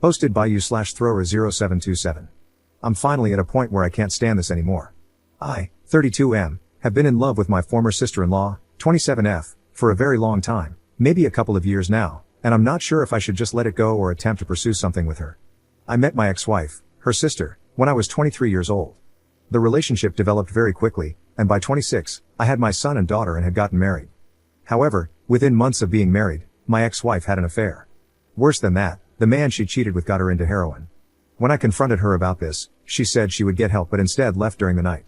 Hosted by you/thrower0727. I'm finally at a point where I can't stand this anymore. I, 32M, have been in love with my former sister-in-law, 27F, for a very long time, maybe a couple of years now, and I'm not sure if I should just let it go or attempt to pursue something with her. I met my ex-wife, her sister, when I was 23 years old. The relationship developed very quickly, and by 26, I had my son and daughter and had gotten married. However, within months of being married, my ex-wife had an affair. Worse than that, the man she cheated with got her into heroin. When I confronted her about this, she said she would get help but instead left during the night.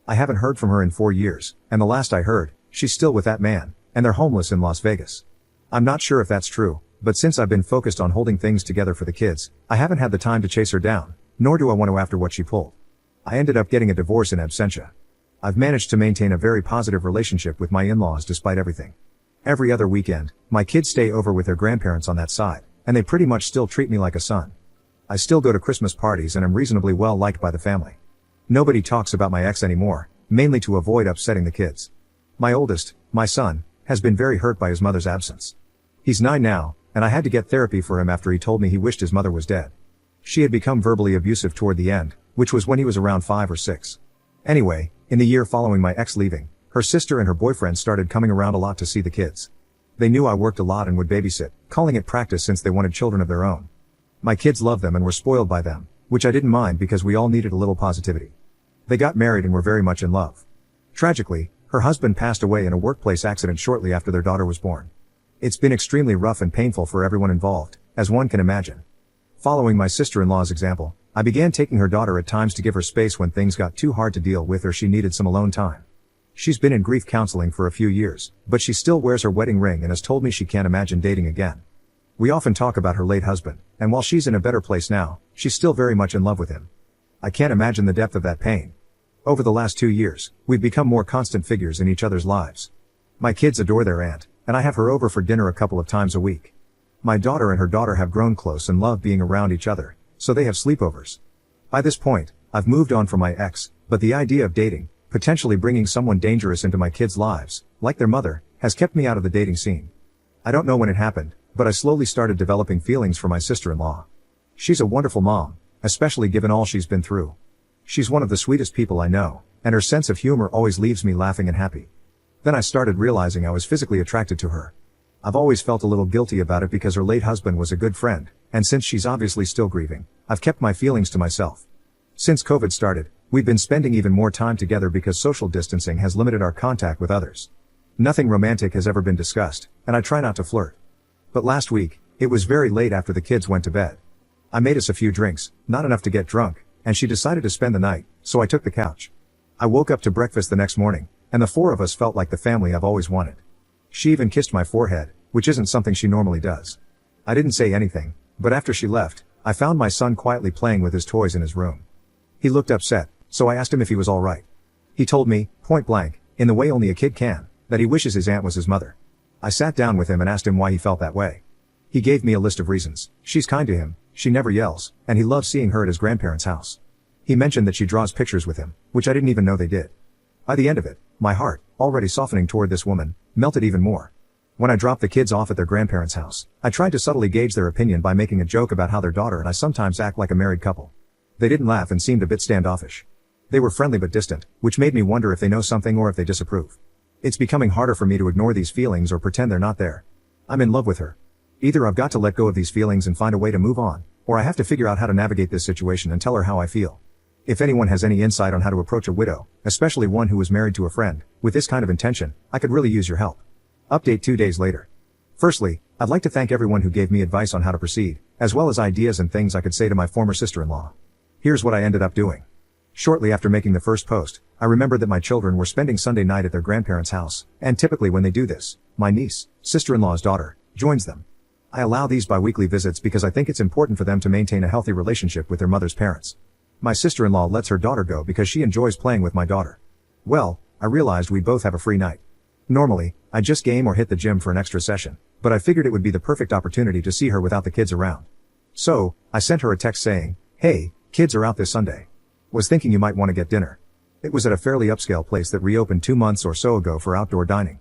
I haven't heard from her in 4 years, and the last I heard, she's still with that man, and they're homeless in Las Vegas. I'm not sure if that's true, but since I've been focused on holding things together for the kids, I haven't had the time to chase her down, nor do I want to after what she pulled. I ended up getting a divorce in absentia. I've managed to maintain a very positive relationship with my in-laws despite everything. Every other weekend, my kids stay over with their grandparents on that side, and they pretty much still treat me like a son. I still go to Christmas parties and am reasonably well liked by the family. Nobody talks about my ex anymore, mainly to avoid upsetting the kids. My oldest, my son, has been very hurt by his mother's absence. He's 9 now, and I had to get therapy for him after he told me he wished his mother was dead. She had become verbally abusive toward the end, which was when he was around 5 or 6. Anyway, in the year following my ex leaving, her sister and her boyfriend started coming around a lot to see the kids. They knew I worked a lot and would babysit, calling it practice since they wanted children of their own. My kids loved them and were spoiled by them, which I didn't mind because we all needed a little positivity. They got married and were very much in love. Tragically, her husband passed away in a workplace accident shortly after their daughter was born. It's been extremely rough and painful for everyone involved, as one can imagine. Following my sister-in-law's example, I began taking her daughter at times to give her space when things got too hard to deal with or she needed some alone time. She's been in grief counseling for a few years, but she still wears her wedding ring and has told me she can't imagine dating again. We often talk about her late husband, and while she's in a better place now, she's still very much in love with him. I can't imagine the depth of that pain. Over the last 2 years, we've become more constant figures in each other's lives. My kids adore their aunt, and I have her over for dinner a couple of times a week. My daughter and her daughter have grown close and love being around each other, so they have sleepovers. By this point, I've moved on from my ex, but the idea of dating, potentially bringing someone dangerous into my kids' lives, like their mother, has kept me out of the dating scene. I don't know when it happened, but I slowly started developing feelings for my sister-in-law. She's a wonderful mom, especially given all she's been through. She's one of the sweetest people I know, and her sense of humor always leaves me laughing and happy. Then I started realizing I was physically attracted to her. I've always felt a little guilty about it because her late husband was a good friend, and since she's obviously still grieving, I've kept my feelings to myself. Since COVID started, we've been spending even more time together because social distancing has limited our contact with others. Nothing romantic has ever been discussed, and I try not to flirt. But last week, it was very late after the kids went to bed. I made us a few drinks, not enough to get drunk, and she decided to spend the night, so I took the couch. I woke up to breakfast the next morning, and the 4 of us felt like the family I've always wanted. She even kissed my forehead, which isn't something she normally does. I didn't say anything, but after she left, I found my son quietly playing with his toys in his room. He looked upset, so I asked him if he was all right. He told me, point blank, in the way only a kid can, that he wishes his aunt was his mother. I sat down with him and asked him why he felt that way. He gave me a list of reasons. She's kind to him, she never yells, and he loves seeing her at his grandparents' house. He mentioned that she draws pictures with him, which I didn't even know they did. By the end of it, my heart, already softening toward this woman, melted even more. When I dropped the kids off at their grandparents' house, I tried to subtly gauge their opinion by making a joke about how their daughter and I sometimes act like a married couple. They didn't laugh and seemed a bit standoffish. They were friendly but distant, which made me wonder if they know something or if they disapprove. It's becoming harder for me to ignore these feelings or pretend they're not there. I'm in love with her. Either I've got to let go of these feelings and find a way to move on, or I have to figure out how to navigate this situation and tell her how I feel. If anyone has any insight on how to approach a widow, especially one who was married to a friend, with this kind of intention, I could really use your help. Update 2 days later. Firstly, I'd like to thank everyone who gave me advice on how to proceed, as well as ideas and things I could say to my former sister-in-law. Here's what I ended up doing. Shortly after making the first post, I remembered that my children were spending Sunday night at their grandparents' house, and typically when they do this, my niece, sister-in-law's daughter, joins them. I allow these bi-weekly visits because I think it's important for them to maintain a healthy relationship with their mother's parents. My sister-in-law lets her daughter go because she enjoys playing with my daughter. Well, I realized we'd both have a free night. Normally, I'd just game or hit the gym for an extra session, but I figured it would be the perfect opportunity to see her without the kids around. So, I sent her a text saying, "Hey, kids are out this Sunday. Was thinking you might want to get dinner." It was at a fairly upscale place that reopened 2 months or so ago for outdoor dining.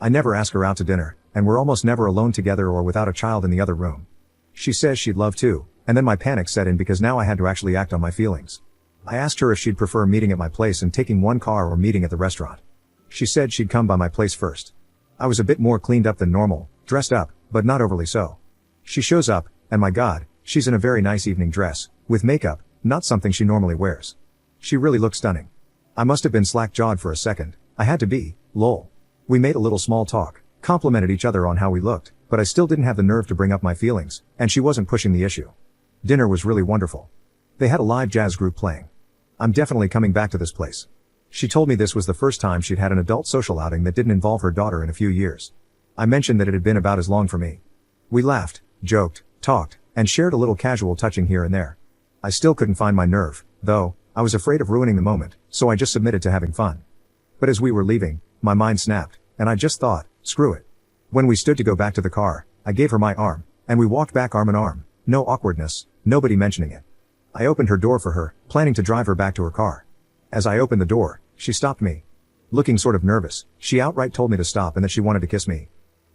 I never ask her out to dinner, and we're almost never alone together or without a child in the other room. She says she'd love to, and then my panic set in because now I had to actually act on my feelings. I asked her if she'd prefer meeting at my place and taking one car or meeting at the restaurant. She said she'd come by my place first. I was a bit more cleaned up than normal, dressed up, but not overly so. She shows up, and my God, she's in a very nice evening dress, with makeup, not something she normally wears. She really looked stunning. I must have been slack-jawed for a second. I had to be, lol. We made a little small talk, complimented each other on how we looked, but I still didn't have the nerve to bring up my feelings, and she wasn't pushing the issue. Dinner was really wonderful. They had a live jazz group playing. I'm definitely coming back to this place. She told me this was the first time she'd had an adult social outing that didn't involve her daughter in a few years. I mentioned that it had been about as long for me. We laughed, joked, talked, and shared a little casual touching here and there. I still couldn't find my nerve, though. I was afraid of ruining the moment, so I just submitted to having fun. But as we were leaving, my mind snapped, and I just thought, screw it. When we stood to go back to the car, I gave her my arm, and we walked back arm in arm. No awkwardness, nobody mentioning it. I opened her door for her, planning to drive her back to her car. As I opened the door, she stopped me. Looking sort of nervous, she outright told me to stop and that she wanted to kiss me.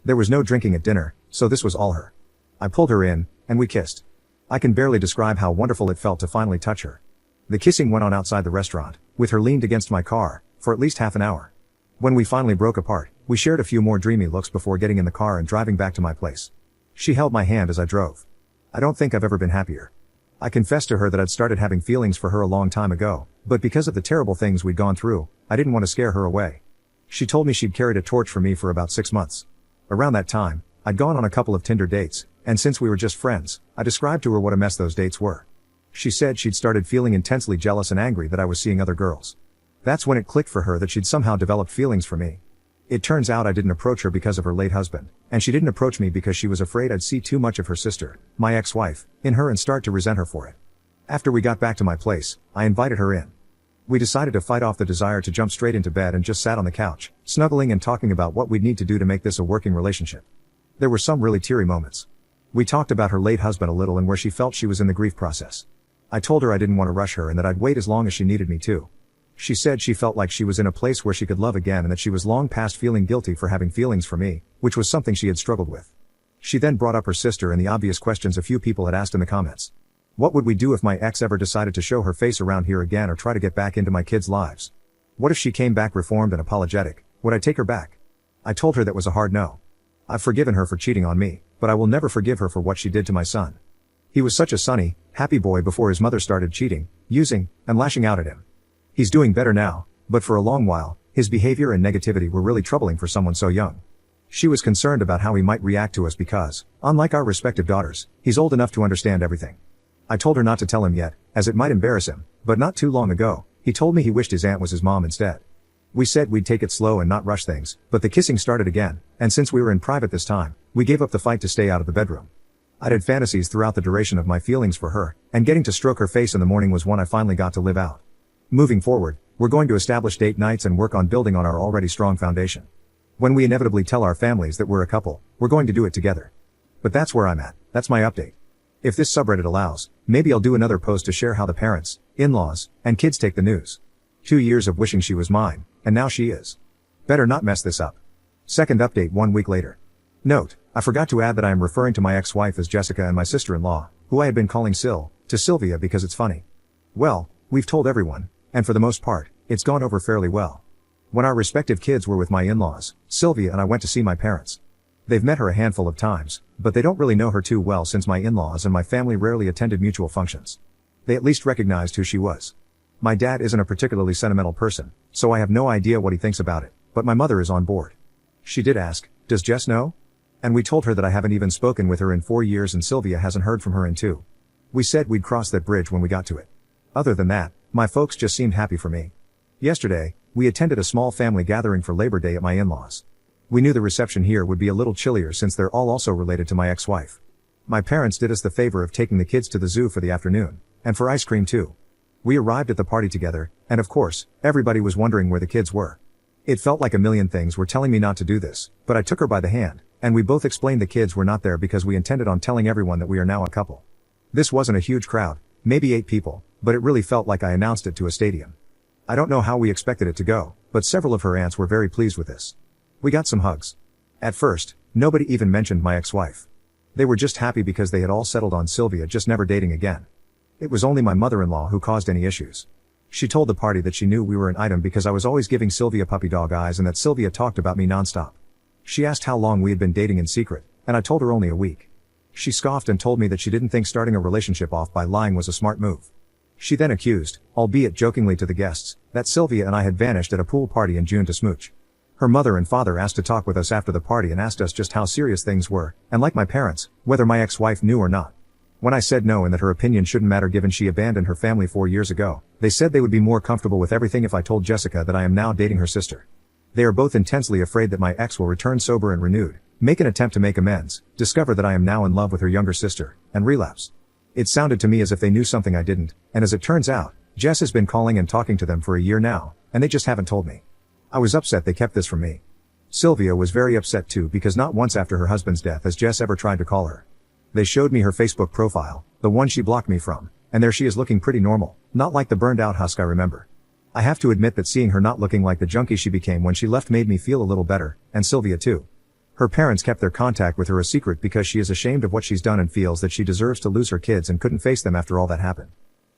There was no drinking at dinner, so this was all her. I pulled her in, and we kissed. I can barely describe how wonderful it felt to finally touch her. The kissing went on outside the restaurant, with her leaned against my car, for at least half an hour. When we finally broke apart, we shared a few more dreamy looks before getting in the car and driving back to my place. She held my hand as I drove. I don't think I've ever been happier. I confessed to her that I'd started having feelings for her a long time ago, but because of the terrible things we'd gone through, I didn't want to scare her away. She told me she'd carried a torch for me for about 6 months. Around that time, I'd gone on a couple of Tinder dates, and since we were just friends, I described to her what a mess those dates were. She said she'd started feeling intensely jealous and angry that I was seeing other girls. That's when it clicked for her that she'd somehow developed feelings for me. It turns out I didn't approach her because of her late husband, and she didn't approach me because she was afraid I'd see too much of her sister, my ex-wife, in her and start to resent her for it. After we got back to my place, I invited her in. We decided to fight off the desire to jump straight into bed and just sat on the couch, snuggling and talking about what we'd need to do to make this a working relationship. There were some really teary moments. We talked about her late husband a little and where she felt she was in the grief process. I told her I didn't want to rush her and that I'd wait as long as she needed me to. She said she felt like she was in a place where she could love again and that she was long past feeling guilty for having feelings for me, which was something she had struggled with. She then brought up her sister and the obvious questions a few people had asked in the comments. What would we do if my ex ever decided to show her face around here again or try to get back into my kids' lives? What if she came back reformed and apologetic? Would I take her back? I told her that was a hard no. I've forgiven her for cheating on me, but I will never forgive her for what she did to my son. He was such a sunny, happy boy before his mother started cheating, using, and lashing out at him. He's doing better now, but for a long while, his behavior and negativity were really troubling for someone so young. She was concerned about how he might react to us because, unlike our respective daughters, he's old enough to understand everything. I told her not to tell him yet, as it might embarrass him, but not too long ago, he told me he wished his aunt was his mom instead. We said we'd take it slow and not rush things, but the kissing started again, and since we were in private this time, we gave up the fight to stay out of the bedroom. I'd had fantasies throughout the duration of my feelings for her, and getting to stroke her face in the morning was one I finally got to live out. Moving forward, we're going to establish date nights and work on building on our already strong foundation. When we inevitably tell our families that we're a couple, we're going to do it together. But that's where I'm at, that's my update. If this subreddit allows, maybe I'll do another post to share how the parents, in-laws, and kids take the news. 2 years of wishing she was mine, and now she is. Better not mess this up. Second update 1 week later. Note, I forgot to add that I am referring to my ex-wife as Jessica and my sister-in-law, who I had been calling Sil, to Sylvia because it's funny. Well, we've told everyone, and for the most part, it's gone over fairly well. When our respective kids were with my in-laws, Sylvia and I went to see my parents. They've met her a handful of times, but they don't really know her too well since my in-laws and my family rarely attended mutual functions. They at least recognized who she was. My dad isn't a particularly sentimental person, so I have no idea what he thinks about it, but my mother is on board. She did ask, does Jess know? And we told her that I haven't even spoken with her in 4 years and Sylvia hasn't heard from her in 2. We said we'd cross that bridge when we got to it. Other than that, my folks just seemed happy for me. Yesterday, we attended a small family gathering for Labor Day at my in-laws. We knew the reception here would be a little chillier since they're all also related to my ex-wife. My parents did us the favor of taking the kids to the zoo for the afternoon, and for ice cream too. We arrived at the party together, and of course, everybody was wondering where the kids were. It felt like a million things were telling me not to do this, but I took her by the hand, and we both explained the kids were not there because we intended on telling everyone that we are now a couple. This wasn't a huge crowd, maybe 8 people, but it really felt like I announced it to a stadium. I don't know how we expected it to go, but several of her aunts were very pleased with this. We got some hugs. At first, nobody even mentioned my ex-wife. They were just happy because they had all settled on Sylvia just never dating again. It was only my mother-in-law who caused any issues. She told the party that she knew we were an item because I was always giving Sylvia puppy dog eyes and that Sylvia talked about me nonstop. She asked how long we had been dating in secret, and I told her only a week. She scoffed and told me that she didn't think starting a relationship off by lying was a smart move. She then accused, albeit jokingly to the guests, that Sylvia and I had vanished at a pool party in June to smooch. Her mother and father asked to talk with us after the party and asked us just how serious things were, and like my parents, whether my ex-wife knew or not. When I said no and that her opinion shouldn't matter given she abandoned her family 4 years ago, they said they would be more comfortable with everything if I told Jessica that I am now dating her sister. They are both intensely afraid that my ex will return sober and renewed, make an attempt to make amends, discover that I am now in love with her younger sister, and relapse. It sounded to me as if they knew something I didn't, and as it turns out, Jess has been calling and talking to them for a year now, and they just haven't told me. I was upset they kept this from me. Sylvia was very upset too because not once after her husband's death has Jess ever tried to call her. They showed me her Facebook profile, the one she blocked me from, and there she is looking pretty normal, not like the burned out husk I remember. I have to admit that seeing her not looking like the junkie she became when she left made me feel a little better, and Sylvia too. Her parents kept their contact with her a secret because she is ashamed of what she's done and feels that she deserves to lose her kids and couldn't face them after all that happened.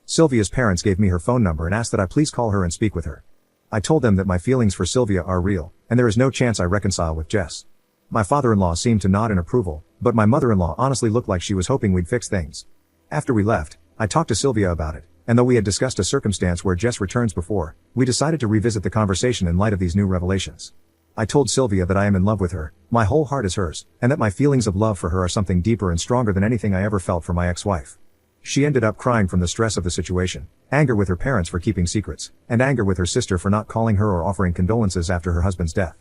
Sylvia's parents gave me her phone number and asked that I please call her and speak with her. I told them that my feelings for Sylvia are real, and there is no chance I reconcile with Jess. My father-in-law seemed to nod in approval, but my mother-in-law honestly looked like she was hoping we'd fix things. After we left, I talked to Sylvia about it, and though we had discussed a circumstance where Jess returns before, we decided to revisit the conversation in light of these new revelations. I told Sylvia that I am in love with her, my whole heart is hers, and that my feelings of love for her are something deeper and stronger than anything I ever felt for my ex-wife. She ended up crying from the stress of the situation, anger with her parents for keeping secrets, and anger with her sister for not calling her or offering condolences after her husband's death.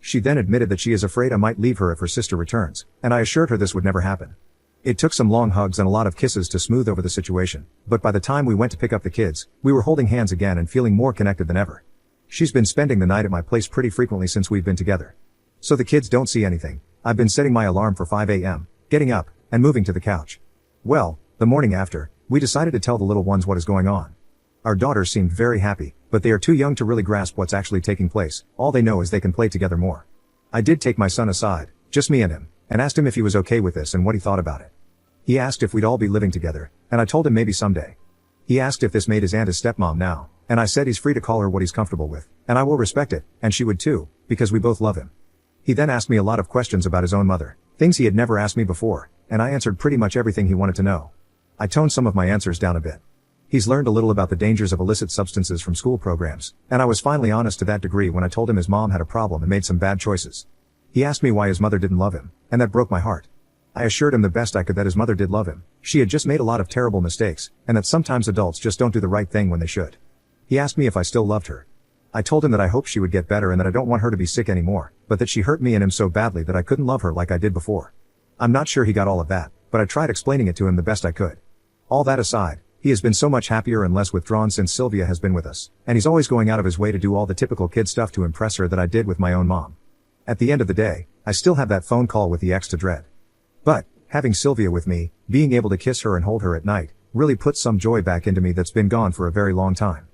She then admitted that she is afraid I might leave her if her sister returns, and I assured her this would never happen. It took some long hugs and a lot of kisses to smooth over the situation, but by the time we went to pick up the kids, we were holding hands again and feeling more connected than ever. She's been spending the night at my place pretty frequently since we've been together. So the kids don't see anything. I've been setting my alarm for 5 a.m., getting up, and moving to the couch. Well, the morning after, we decided to tell the little ones what is going on. Our daughters seemed very happy, but they are too young to really grasp what's actually taking place. All they know is they can play together more. I did take my son aside, just me and him, and asked him if he was okay with this and what he thought about it. He asked if we'd all be living together, and I told him maybe someday. He asked if this made his aunt his stepmom now, and I said he's free to call her what he's comfortable with, and I will respect it, and she would too, because we both love him. He then asked me a lot of questions about his own mother, things he had never asked me before, and I answered pretty much everything he wanted to know. I toned some of my answers down a bit. He's learned a little about the dangers of illicit substances from school programs, and I was finally honest to that degree when I told him his mom had a problem and made some bad choices. He asked me why his mother didn't love him, and that broke my heart. I assured him the best I could that his mother did love him, she had just made a lot of terrible mistakes, and that sometimes adults just don't do the right thing when they should. He asked me if I still loved her. I told him that I hoped she would get better and that I don't want her to be sick anymore, but that she hurt me and him so badly that I couldn't love her like I did before. I'm not sure he got all of that, but I tried explaining it to him the best I could. All that aside, he has been so much happier and less withdrawn since Sylvia has been with us, and he's always going out of his way to do all the typical kid stuff to impress her that I did with my own mom. At the end of the day, I still have that phone call with the ex to dread. But, having Sylvia with me, being able to kiss her and hold her at night, really puts some joy back into me that's been gone for a very long time.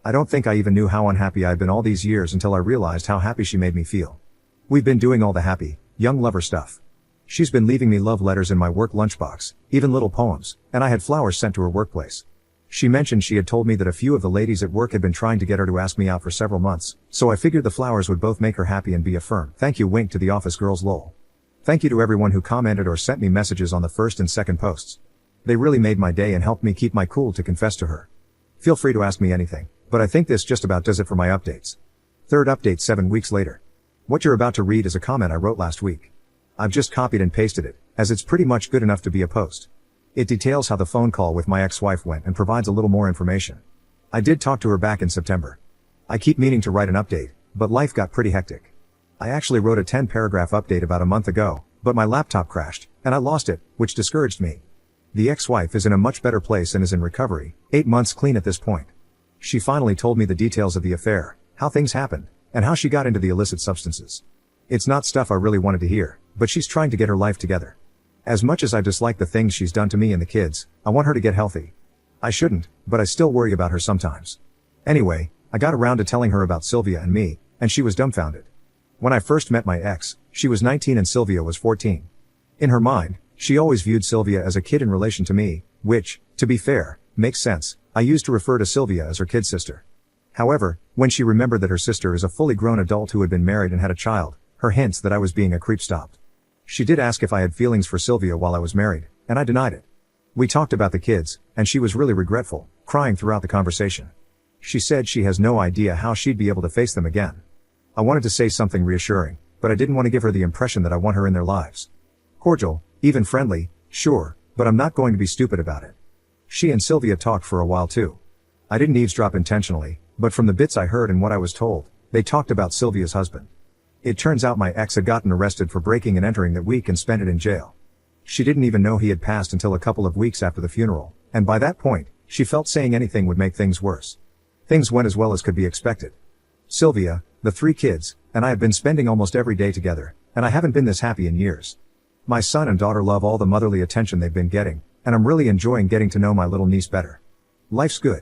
I don't think I even knew how unhappy I'd been all these years until I realized how happy she made me feel. We've been doing all the happy, young lover stuff. She's been leaving me love letters in my work lunchbox, even little poems, and I had flowers sent to her workplace. She mentioned she had told me that a few of the ladies at work had been trying to get her to ask me out for several months, so I figured the flowers would both make her happy and be a firm thank you wink to the office girls lol. Thank you to everyone who commented or sent me messages on the first and second posts. They really made my day and helped me keep my cool to confess to her. Feel free to ask me anything, but I think this just about does it for my updates. Third update 7 weeks later. What you're about to read is a comment I wrote last week. I've just copied and pasted it, as it's pretty much good enough to be a post. It details how the phone call with my ex-wife went and provides a little more information. I did talk to her back in September. I keep meaning to write an update, but life got pretty hectic. I actually wrote a 10-paragraph update about a month ago, but my laptop crashed, and I lost it, which discouraged me. The ex-wife is in a much better place and is in recovery, 8 months clean at this point. She finally told me the details of the affair, how things happened, and how she got into the illicit substances. It's not stuff I really wanted to hear, but she's trying to get her life together. As much as I dislike the things she's done to me and the kids, I want her to get healthy. I shouldn't, but I still worry about her sometimes. Anyway, I got around to telling her about Sylvia and me, and she was dumbfounded. When I first met my ex, she was 19 and Sylvia was 14. In her mind, She always viewed Sylvia as a kid in relation to me, which, to be fair, makes sense. I used to refer to Sylvia as her kid sister. However, when she remembered that her sister is a fully grown adult who had been married and had a child, her hints that I was being a creep stopped. She did ask if I had feelings for Sylvia while I was married, and I denied it. We talked about the kids, and she was really regretful, crying throughout the conversation. She said she has no idea how she'd be able to face them again. I wanted to say something reassuring, but I didn't want to give her the impression that I want her in their lives. Cordial, even friendly, sure, but I'm not going to be stupid about it. She and Sylvia talked for a while too. I didn't eavesdrop intentionally, but from the bits I heard and what I was told, they talked about Sylvia's husband. It turns out my ex had gotten arrested for breaking and entering that week and spent it in jail. She didn't even know he had passed until a couple of weeks after the funeral, and by that point, she felt saying anything would make things worse. Things went as well as could be expected. Sylvia, the 3 kids, and I have been spending almost every day together, and I haven't been this happy in years. My son and daughter love all the motherly attention they've been getting, and I'm really enjoying getting to know my little niece better. Life's good.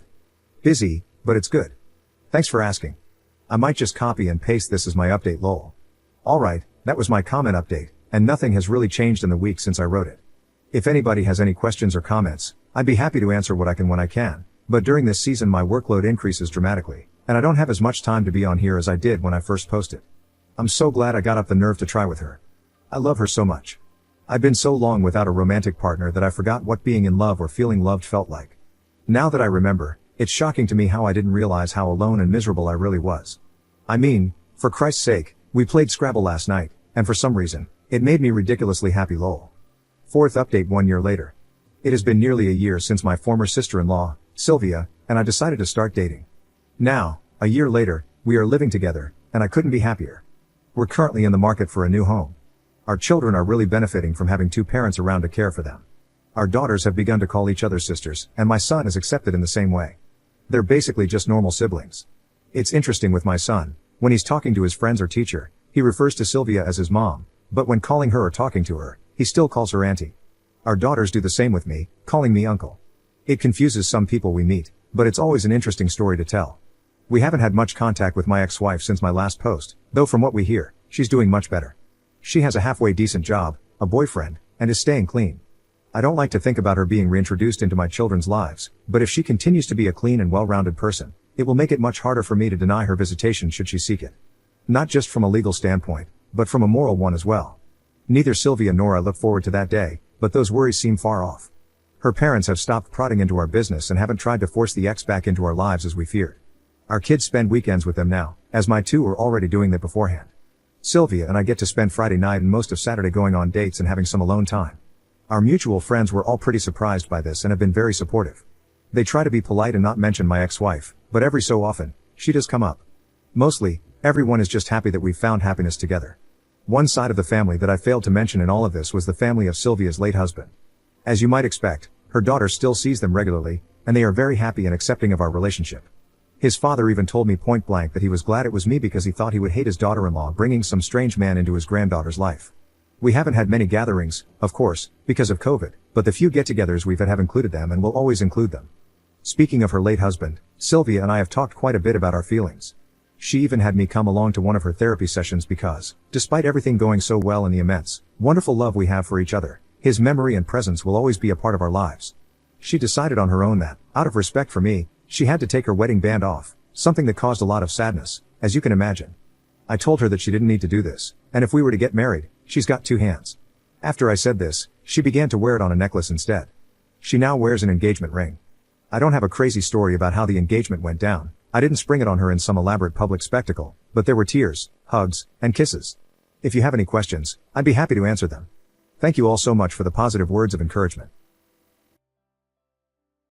Busy, but it's good. Thanks for asking. I might just copy and paste this as my update lol. Alright, that was my comment update, and nothing has really changed in the week since I wrote it. If anybody has any questions or comments, I'd be happy to answer what I can when I can, but during this season my workload increases dramatically, and I don't have as much time to be on here as I did when I first posted. I'm so glad I got up the nerve to try with her. I love her so much. I've been so long without a romantic partner that I forgot what being in love or feeling loved felt like. Now that I remember, it's shocking to me how I didn't realize how alone and miserable I really was. I mean, for Christ's sake, we played Scrabble last night, and for some reason, it made me ridiculously happy lol. 4th update 1 year later. It has been nearly a year since my former sister-in-law, Sylvia, and I decided to start dating. Now, a year later, we are living together, and I couldn't be happier. We're currently in the market for a new home. Our children are really benefiting from having 2 parents around to care for them. Our daughters have begun to call each other sisters, and my son is accepted in the same way. They're basically just normal siblings. It's interesting with my son, when he's talking to his friends or teacher, he refers to Sylvia as his mom, but when calling her or talking to her, he still calls her auntie. Our daughters do the same with me, calling me uncle. It confuses some people we meet, but it's always an interesting story to tell. We haven't had much contact with my ex-wife since my last post, though from what we hear, she's doing much better. She has a halfway decent job, a boyfriend, and is staying clean. I don't like to think about her being reintroduced into my children's lives, but if she continues to be a clean and well-rounded person, it will make it much harder for me to deny her visitation should she seek it. Not just from a legal standpoint, but from a moral one as well. Neither Sylvia nor I look forward to that day, but those worries seem far off. Her parents have stopped prodding into our business and haven't tried to force the ex back into our lives as we feared. Our kids spend weekends with them now, as my 2 were already doing that beforehand. Sylvia and I get to spend Friday night and most of Saturday going on dates and having some alone time. Our mutual friends were all pretty surprised by this and have been very supportive. They try to be polite and not mention my ex-wife, but every so often, she does come up. Mostly, everyone is just happy that we've found happiness together. One side of the family that I failed to mention in all of this was the family of Sylvia's late husband. As you might expect, her daughter still sees them regularly, and they are very happy and accepting of our relationship. His father even told me point blank that he was glad it was me because he thought he would hate his daughter-in-law bringing some strange man into his granddaughter's life. We haven't had many gatherings, of course, because of COVID, but the few get-togethers we've had have included them and will always include them. Speaking of her late husband, Sylvia and I have talked quite a bit about our feelings. She even had me come along to one of her therapy sessions because, despite everything going so well and the immense, wonderful love we have for each other, his memory and presence will always be a part of our lives. She decided on her own that, out of respect for me, she had to take her wedding band off, something that caused a lot of sadness, as you can imagine. I told her that she didn't need to do this, and if we were to get married, she's got 2 hands. After I said this, she began to wear it on a necklace instead. She now wears an engagement ring. I don't have a crazy story about how the engagement went down. I didn't spring it on her in some elaborate public spectacle, but there were tears, hugs, and kisses. If you have any questions, I'd be happy to answer them. Thank you all so much for the positive words of encouragement.